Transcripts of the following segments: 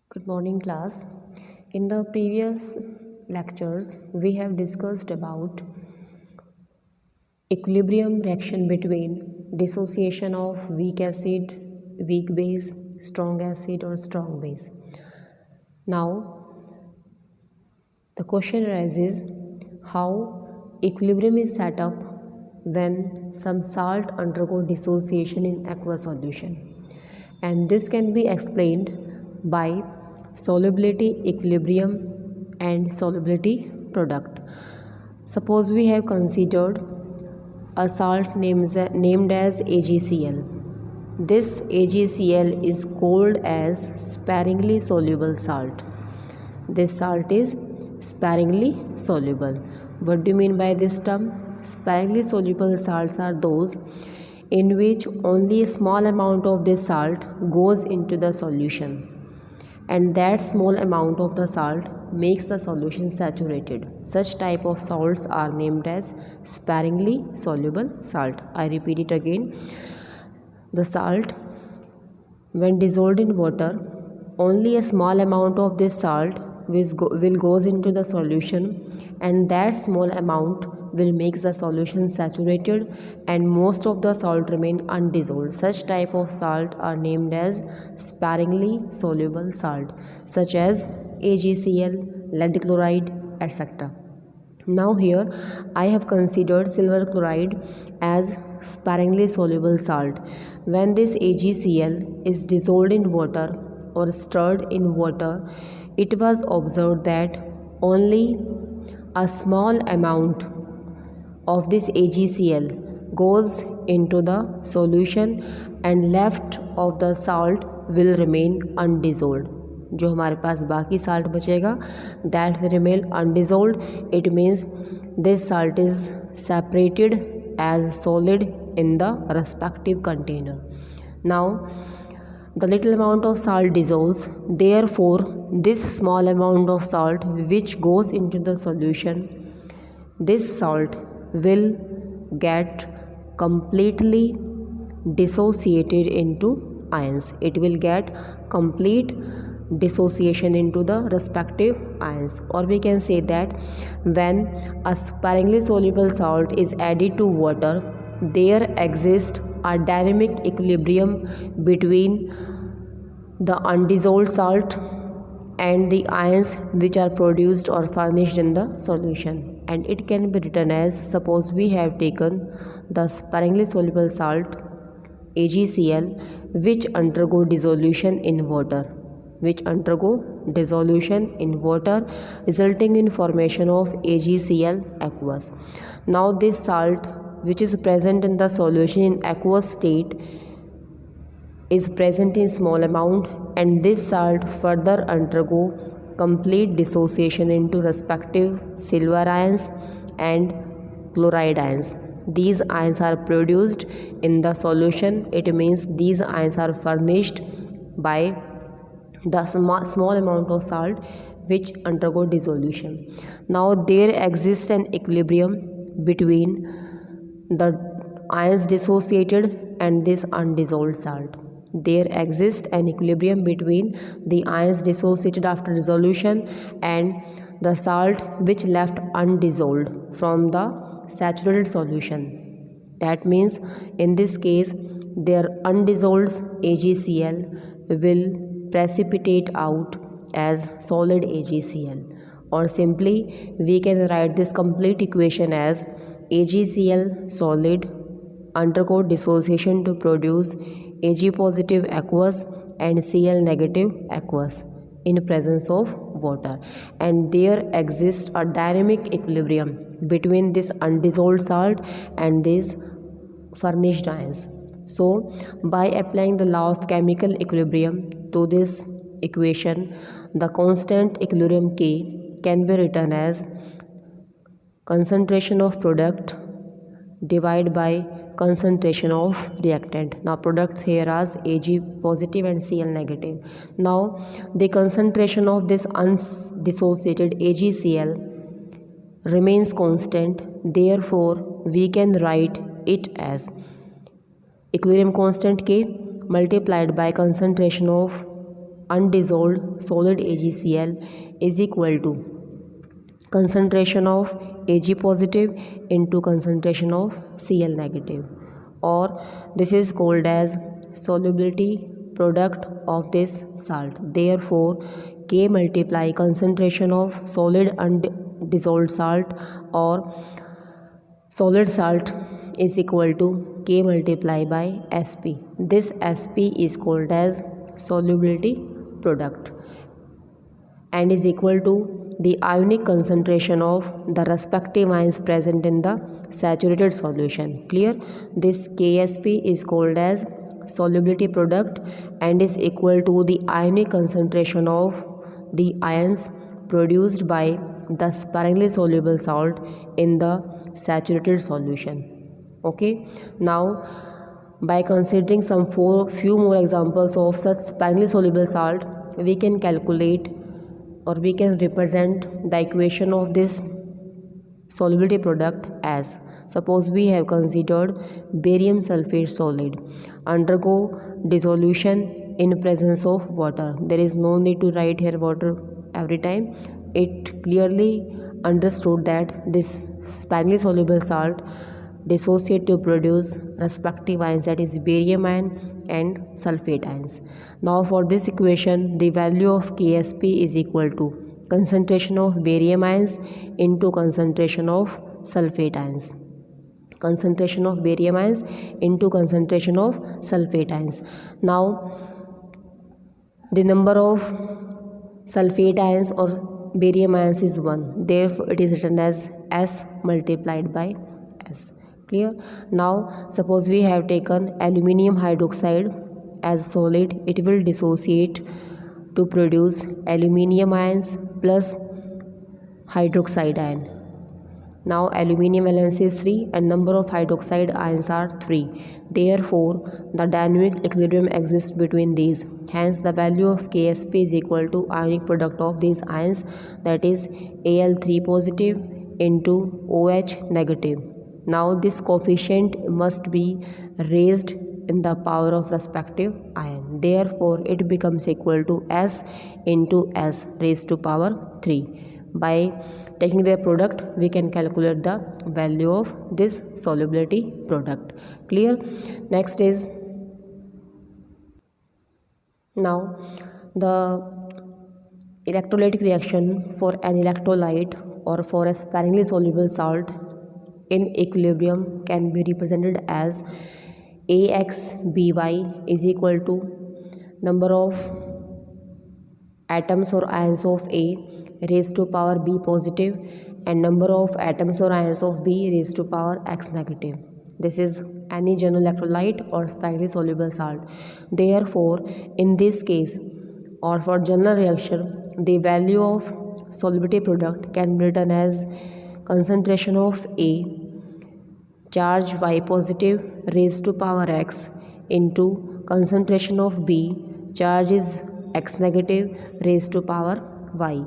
Good morning, class. In the previous lectures, we have discussed about equilibrium reaction between dissociation of weak acid, weak base, strong acid or strong base. Now, the question arises how equilibrium is set up when some salt undergo dissociation in aqueous solution. And this can be explained by solubility equilibrium and solubility product. Suppose we have considered a salt named as AgCl. This AgCl is called as sparingly soluble salt. This salt is sparingly soluble. What do you mean by this term? Sparingly soluble salts are those in which only a small amount of this salt goes into the solution, and that small amount of the salt makes the solution saturated. Such type of salts are named as sparingly soluble salt. I repeat it again. The salt, when dissolved in water, only a small amount of this salt will goes into the solution, and that small amount will make the solution saturated and most of the salt remain undissolved. Such type of salt are named as sparingly soluble salt, such as AgCl, lead chloride, etc. Now here I have considered silver chloride as sparingly soluble salt. When this AgCl is dissolved in water or stirred in water, it was observed that only a small amount of this AgCl goes into the solution and left of the salt will remain undissolved. जो हमारे पास बाकी salt बचेगा that will remain undissolved. It means this salt is separated as solid in the respective container. Now the little amount of salt dissolves, therefore this small amount of salt which goes into the solution, this salt will get completely dissociated into ions. It will get complete dissociation into the respective ions, or we can say that when a sparingly soluble salt is added to water, there exists a dynamic equilibrium between the undissolved salt and the ions which are produced or furnished in the solution, and it can be written as, suppose we have taken the sparingly soluble salt AgCl which undergo dissolution in water, resulting in formation of AgCl aqueous. Now this salt which is present in the solution in aqueous state is present in small amount, and this salt further undergo complete dissociation into respective silver ions and chloride ions. These ions are produced in the solution. It means these ions are furnished by the small amount of salt which undergo dissolution. Now there exists an equilibrium between the ions dissociated and this undissolved salt. There exists an equilibrium between the ions dissociated after dissolution and the salt which left undissolved from the saturated solution. That means in this case their undissolved AgCl will precipitate out as solid AgCl, or simply we can write this complete equation as AgCl solid undergo dissociation to produce Ag positive aqueous and Cl negative aqueous in presence of water, and there exists a dynamic equilibrium between this undissolved salt and these furnished ions. So by applying the law of chemical equilibrium to this equation, the constant equilibrium K can be written as concentration of product divided by concentration of reactant. Now products here as Ag positive and Cl negative. Now the concentration of this undissociated AgCl remains constant, therefore we can write it as equilibrium constant K multiplied by concentration of undissolved solid AgCl is equal to concentration of Ag positive into concentration of Cl negative, or this is called as solubility product of this salt. Therefore, K multiply concentration of solid undissolved salt or solid salt is equal to K multiply by Sp. This Sp is called as solubility product and is equal to the ionic concentration of the respective ions present in the saturated solution. Clear? This Ksp is called as solubility product and is equal to the ionic concentration of the ions produced by the sparingly soluble salt in the saturated solution. Okay, now by considering some few more examples of such sparingly soluble salt, we can calculate or we can represent the equation of this solubility product as, suppose we have considered barium sulfate solid undergo dissolution in presence of water. There is no need to write here water every time. It clearly understood that this sparingly soluble salt dissociate to produce respective ions, that is barium ion and sulfate ions. Now for this equation, the value of Ksp is equal to concentration of barium ions into concentration of sulfate ions. Concentration of barium ions into concentration of sulfate ions. Now the number of sulfate ions or barium ions is 1. Therefore it is written as S multiplied by S. Clear? Now suppose we have taken aluminium hydroxide as solid, it will dissociate to produce aluminium ions plus hydroxide ion. Now aluminium valence is 3 and number of hydroxide ions are 3. Therefore the dynamic equilibrium exists between these. Hence the value of Ksp is equal to ionic product of these ions, that is Al3 positive into OH negative. Now this coefficient must be raised in the power of respective ion. Therefore it becomes equal to S into S raised to power 3. By taking their product, we can calculate the value of this solubility product. Clear? Next is, now the electrolytic reaction for an electrolyte or for a sparingly soluble salt in equilibrium can be represented as AxBy is equal to number of atoms or ions of A raised to power B positive and number of atoms or ions of B raised to power X negative. This is any general electrolyte or sparingly soluble salt. Therefore in this case or for general reaction, the value of solubility product can be written as concentration of A charge Y positive raised to power X into concentration of B charge is X negative raised to power Y.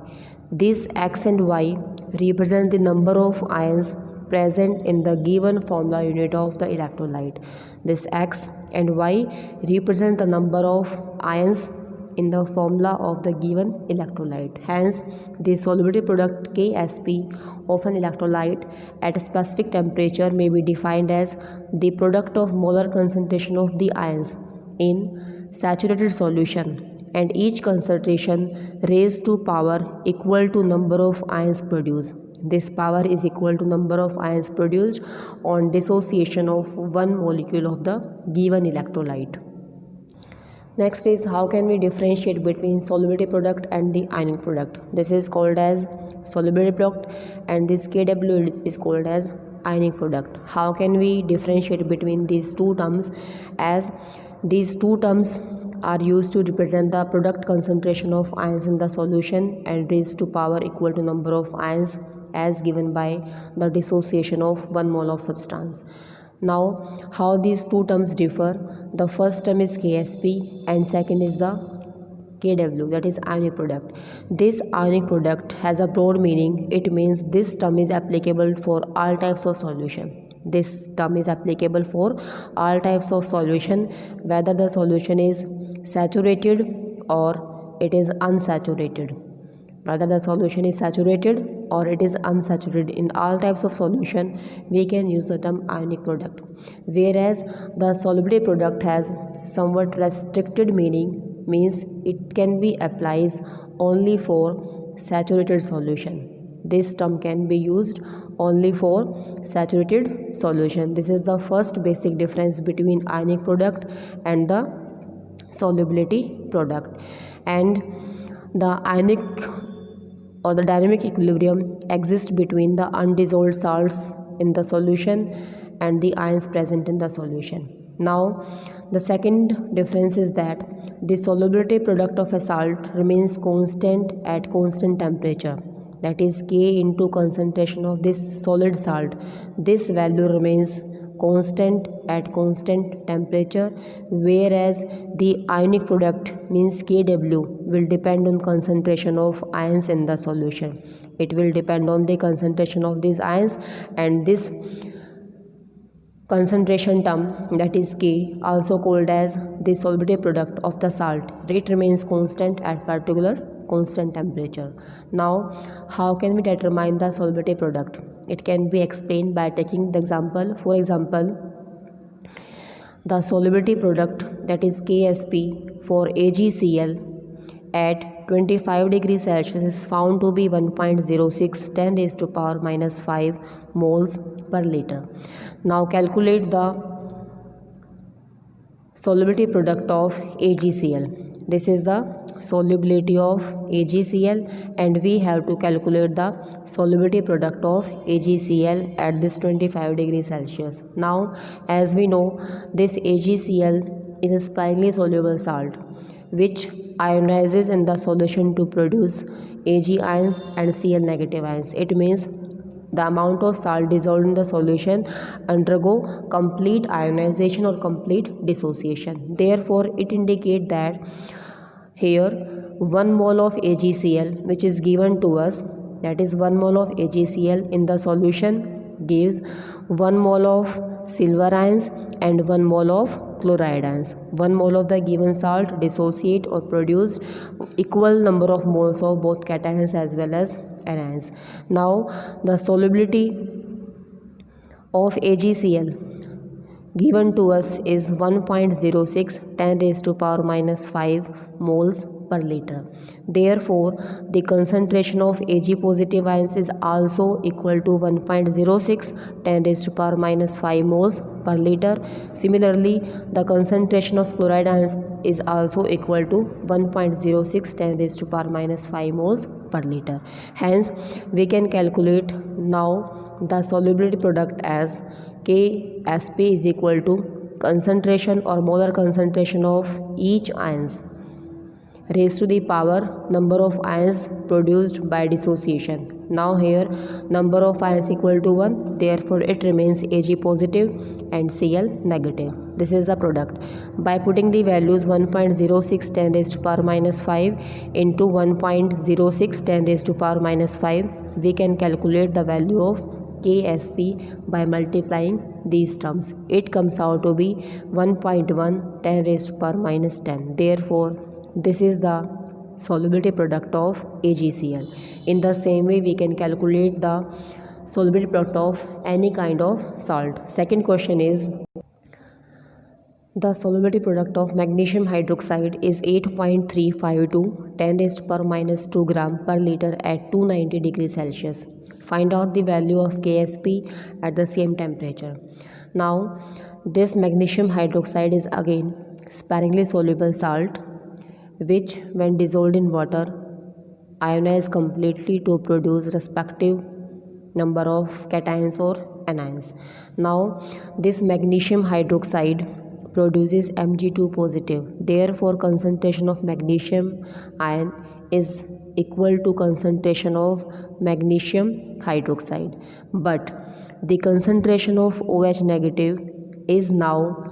These X and Y represent the number of ions present in the given formula unit of the electrolyte. This X and Y represent the number of ions in the formula of the given electrolyte. Hence, the solubility product Ksp of an electrolyte at a specific temperature may be defined as the product of molar concentration of the ions in saturated solution and each concentration raised to power equal to number of ions produced. This power is equal to number of ions produced on dissociation of one molecule of the given electrolyte. Next is, how can we differentiate between solubility product and the ionic product? This is called as solubility product and this Kw is called as ionic product. How can we differentiate between these two terms, as these two terms are used to represent the product concentration of ions in the solution and raised to power equal to number of ions as given by the dissociation of 1 mole of substance. Now how these two terms differ? The first term is Ksp and second is the Kw, that is ionic product. This ionic product has a broad meaning. It means this term is applicable for all types of solution. This term is applicable for all types of solution, whether the solution is saturated or it is unsaturated. Whether the solution is saturated or it is unsaturated, in all types of solution we can use the term ionic product. Whereas the solubility product has somewhat restricted meaning, means it can be applied only for saturated solution. This term can be used only for saturated solution. This is the first basic difference between ionic product and the solubility product. And the ionic or the dynamic equilibrium exists between the undissolved salts in the solution and the ions present in the solution. Now, the second difference is that the solubility product of a salt remains constant at constant temperature, that is K into concentration of this solid salt. This value remains constant at constant temperature, whereas the ionic product, means Kw, will depend on concentration of ions in the solution. It will depend on the concentration of these ions, and this concentration term, that is K, also called as the solubility product of the salt, it remains constant at particular constant temperature. Now, how can we determine the solubility product? It can be explained by taking the example. For example, the solubility product, that is KSP, for AgCl at 25 degrees Celsius is found to be 1.06 10 raised to power minus 5 moles per liter. Now calculate the solubility product of AgCl. This is the solubility of AgCl, and we have to calculate the solubility product of AgCl at this 25 degrees Celsius. Now, as we know, this AgCl is a sparingly soluble salt which ionizes in the solution to produce Ag ions and Cl negative ions. It means the amount of salt dissolved in the solution undergo complete ionization or complete dissociation. Therefore, it indicates that here 1 mole of AgCl which is given to us, that is 1 mole of AgCl in the solution gives 1 mole of silver ions and 1 mole of chloride ions. 1 mole of the given salt dissociate or produce equal number of moles of both cations as well as anions. Now, the solubility of AgCl given to us is 1.06 10 raised to power minus 5 moles per liter. Therefore, the concentration of Ag positive ions is also equal to 1.06 10 raised to power minus 5 moles per liter. Similarly, the concentration of chloride ions is also equal to 1.06 10 raised to power minus 5 moles per liter. Hence, we can calculate now the solubility product as Ksp is equal to concentration or molar concentration of each ions raised to the power number of ions produced by dissociation. Now here number of ions equal to 1, therefore it remains Ag positive and Cl negative. This is the product. By putting the values 1.06 10 raised to power minus 5 into 1.06 10 raised to power minus 5, we can calculate the value of Ksp by multiplying these terms. It comes out to be 1.1 10 raised to power minus 10. Therefore, this is the solubility product of AgCl. In the same way, we can calculate the solubility product of any kind of salt. Second question is, the solubility product of magnesium hydroxide is 8.352 10 raised to power minus 2 gram per liter at 290 degrees Celsius. Find out the value of Ksp at the same temperature. Now, this magnesium hydroxide is again sparingly soluble salt which when dissolved in water ionize completely to produce respective number of cations or anions. Now, this magnesium hydroxide produces Mg2 positive. Therefore, concentration of magnesium ion is equal to concentration of magnesium hydroxide. But the concentration of OH negative is now,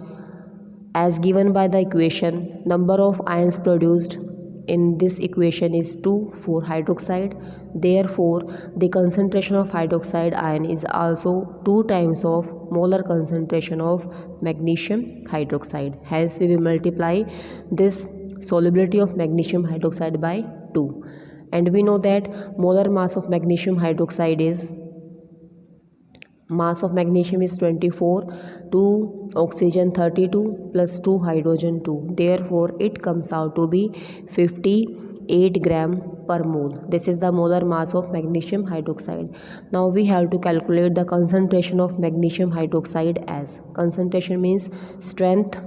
as given by the equation, number of ions produced in this equation is 2 for hydroxide. Therefore, the concentration of hydroxide ion is also 2 times of molar concentration of magnesium hydroxide. Hence, we will multiply this solubility of magnesium hydroxide by 2. And we know that molar mass of magnesium hydroxide is, mass of magnesium is 24, 2 oxygen 32 plus 2 hydrogen 2. Therefore, it comes out to be 58 gram per mole. This is the molar mass of magnesium hydroxide. Now we have to calculate the concentration of magnesium hydroxide as, concentration means strength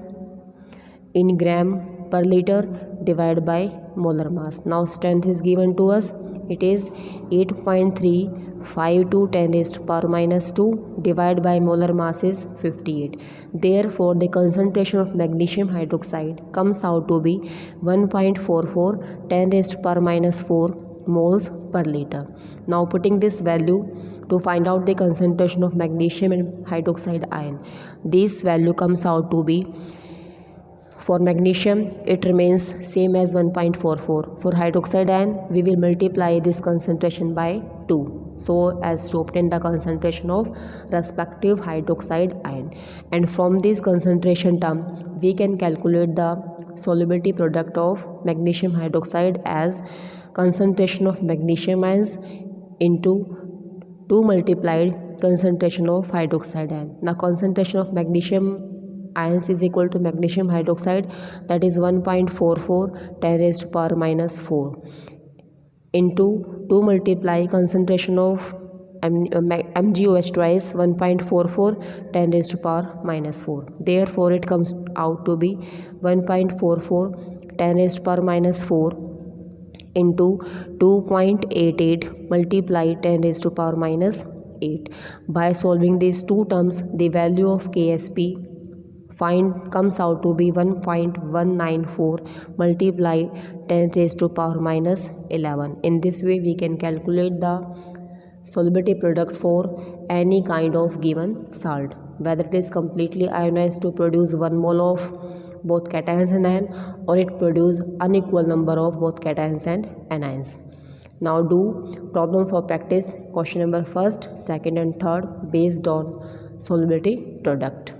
in gram per liter divided by molar mass. Now strength is given to us, it is 8.3 to 10 raised to power minus 2 divided by molar mass is 58. Therefore, the concentration of magnesium hydroxide comes out to be 1.44 10 raised to power minus 4 moles per liter. Now putting this value to find out the concentration of magnesium and hydroxide ion, this value comes out to be, for magnesium it remains same as 1.44. For hydroxide ion we will multiply this concentration by 2 so as to obtain the concentration of respective hydroxide ion. And from this concentration term we can calculate the solubility product of magnesium hydroxide as concentration of magnesium ions into 2 multiplied concentration of hydroxide ion. Now concentration of magnesium ions is equal to magnesium hydroxide, that is 1.44 10 raised to power minus 4 into 2 multiply concentration of MgOH twice 1.44 10 raised to power minus 4. Therefore, it comes out to be 1.44 10 raised to power minus 4 into 2.88 multiply 10 raised to power minus 8. By solving these two terms, the value of Ksp comes out to be 1.194 multiply 10 raised to power minus 11. In this way we can calculate the solubility product for any kind of given salt, whether it is completely ionized to produce 1 mole of both cations and anion, or it produce unequal number of both cations and anions. Now do problem for practice, question number 1st, 2nd and 3rd based on solubility product.